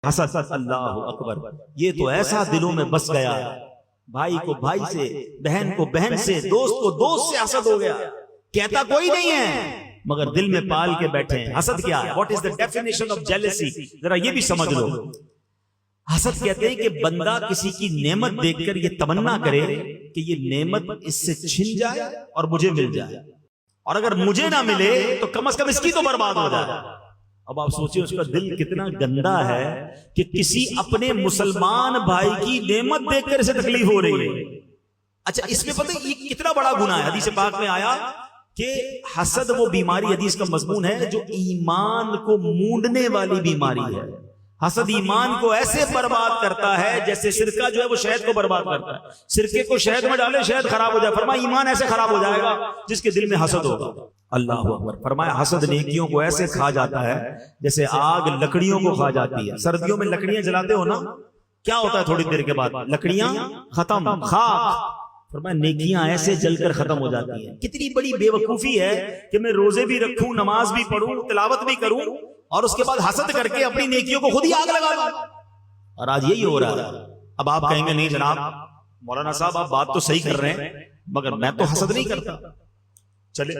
حسد، اللہ اکبر، یہ تو ایسا دلوں میں بس گیا، بھائی کو بھائی سے، بہن کو بہن سے، دوست کو دوست سے حسد ہو گیا، کہتا کوئی نہیں ہے مگر دل میں پال کے بیٹھے ہیں۔ حسد کیا ہے؟ What is the definition of jealousy؟ ذرا یہ بھی سمجھ لو۔ حسد کہتے ہیں کہ بندہ کسی کی نعمت دیکھ کر یہ تمنا کرے کہ یہ نعمت اس سے چھن جائے اور مجھے مل جائے، اور اگر مجھے نہ ملے تو کم از کم اس کی تو برباد ہو جائے۔ اب آپ سوچیں اس کا دل کتنا گندا ہے کہ کسی اپنے مسلمان بھائی کی نعمت دیکھ کر اسے تکلیف ہو رہی ہے۔ اچھا، اس میں پتہ یہ کتنا بڑا گناہ ہے۔ حدیث پاک میں آیا کہ حسد وہ بیماری، حدیث کا مضمون ہے، جو ایمان کو مونڈنے والی بیماری ہے۔ حسد ایمان کو ایسے برباد کرتا ہے جیسے سرکہ جو ہے وہ شہد کو برباد کرتا ہے۔ سرکے کو شہد میں ڈالے شہد خراب ہو جائے، فرمایا ایمان ایسے خراب ہو جائے گا جس کے دل میں حسد ہوگا۔ اللہ اکبر۔ فرمایا حسد نیکیوں کو ایسے کھا جاتا ہے جیسے آگ لکڑیوں کو کھا جاتی ہے۔ سردیوں میں لکڑیاں جلاتے ہو نا، کیا ہوتا ہے تھوڑی دیر کے بعد؟ لکڑیاں ختم، خاک۔ فرمایا نیکیاں ایسے جل کر ختم ہو جاتی ہیں۔ کتنی بڑی بے وقوفی ہے کہ میں روزے بھی رکھوں، نماز بھی پڑھوں، تلاوت بھی کروں، اور اس کے بعد حسد کر کے اپنی نیکیوں کو خود ہی آگ لگا دوں۔ اور آج یہی ہو رہا ہے۔ اب آپ کہیں گے نہیں جناب مولانا صاحب آپ بات تو صحیح کر رہے ہیں مگر میں تو حسد نہیں کرتا۔ چلے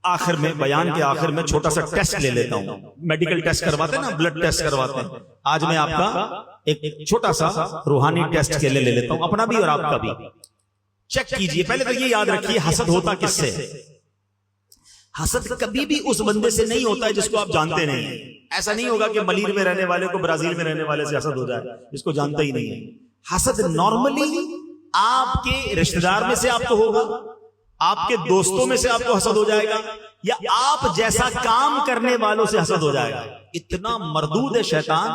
آخر میں، بیان کے آخر میں چھوٹا سا ٹیسٹ لے لیتا ہوں۔ میڈیکل ٹیسٹ کرواتے ہیں نا، بلڈ ٹیسٹ کرواتے ہیں۔ آج میں آپ کا ایک چھوٹا سا روحانی ٹیسٹ کے لیے لے لیتا ہوں، اپنا بھی اور آپ کا بھی۔ چیک کیجئے، پہلے تو یہ یاد رکھیے حسد ہوتا کس سے؟ حسد کبھی بھی اس بندے سے نہیں ہوتا ہے جس کو آپ جانتے نہیں ہیں۔ ایسا نہیں ہوگا کہ ملیر میں رہنے والے کو برازیل میں رہنے والے سے حسد ہو جائے جس کو جانتا ہی نہیں ہے۔ حسد نارملی آپ کے رشتہ دار میں سے آپ کو ہوگا، آپ کے دوستوں میں سے آپ کو حسد ہو جائے گا، یا آپ جیسا کام کرنے والوں سے حسد ہو جائے گا۔ اتنا مردود ہے شیطان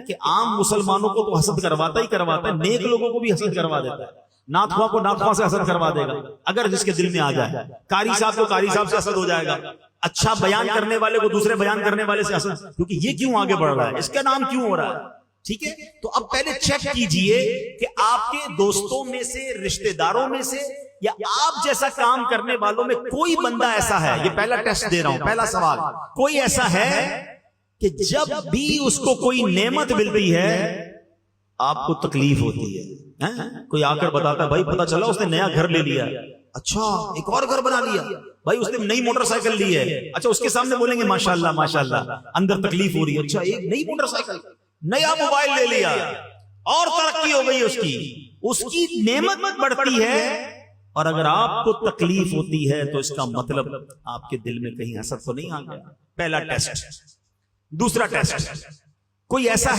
کہ عام مسلمانوں کو تو حسد کرواتا ہی کرواتا ہے، نیک لوگوں کو بھی حسد کروا دیتا ہے۔ ناتخواں کو ناتخواں سے حسد کروا دے گا اگر جس کے دل میں آ جائے۔ قاری صاحب کو قاری صاحب سے حسد ہو جائے گا، اچھا بیان کرنے والے کو دوسرے بیان کرنے والے سے حسد، کیونکہ یہ کیوں آگے بڑھ رہا ہے، اس کا نام کیوں ہو رہا ہے۔ ٹھیک ہے، تو اب پہلے چیک کیجئے کہ آپ کے دوستوں میں سے، رشتہ داروں میں سے، یا آپ جیسا کام کرنے والوں میں کوئی بندہ ایسا ہے، یہ پہلا ٹیسٹ دے رہا ہوں، پہلا سوال، کوئی ایسا ہے کہ جب بھی اس کو کوئی نعمت ملتی ہے آپ کو تکلیف ہوتی ہے؟ کوئی آ کر بتاتا ہے بھائی پتہ چلا اس نے نیا گھر لے لیا، اچھا ایک اور گھر بنا لیا، بھائی اس نے نئی موٹر سائیکل لی ہے، اچھا اس کے سامنے بولیں گے ماشاءاللہ ماشاءاللہ، اندر تکلیف ہو رہی ہے، اچھا ایک نئی موٹر سائیکل، نیا موبائل لے لیا، اور ترقی ہو گئی اس کی نعمت بڑھتی ہے، اور اگر آپ کو تکلیف ہوتی ہے تو اس کا مطلب آپ کے دل میں کہیں حسد تو نہیں آ گیا۔ پہلا ٹیسٹ۔ دوسرا ٹیسٹ، کوئی ایسا ہے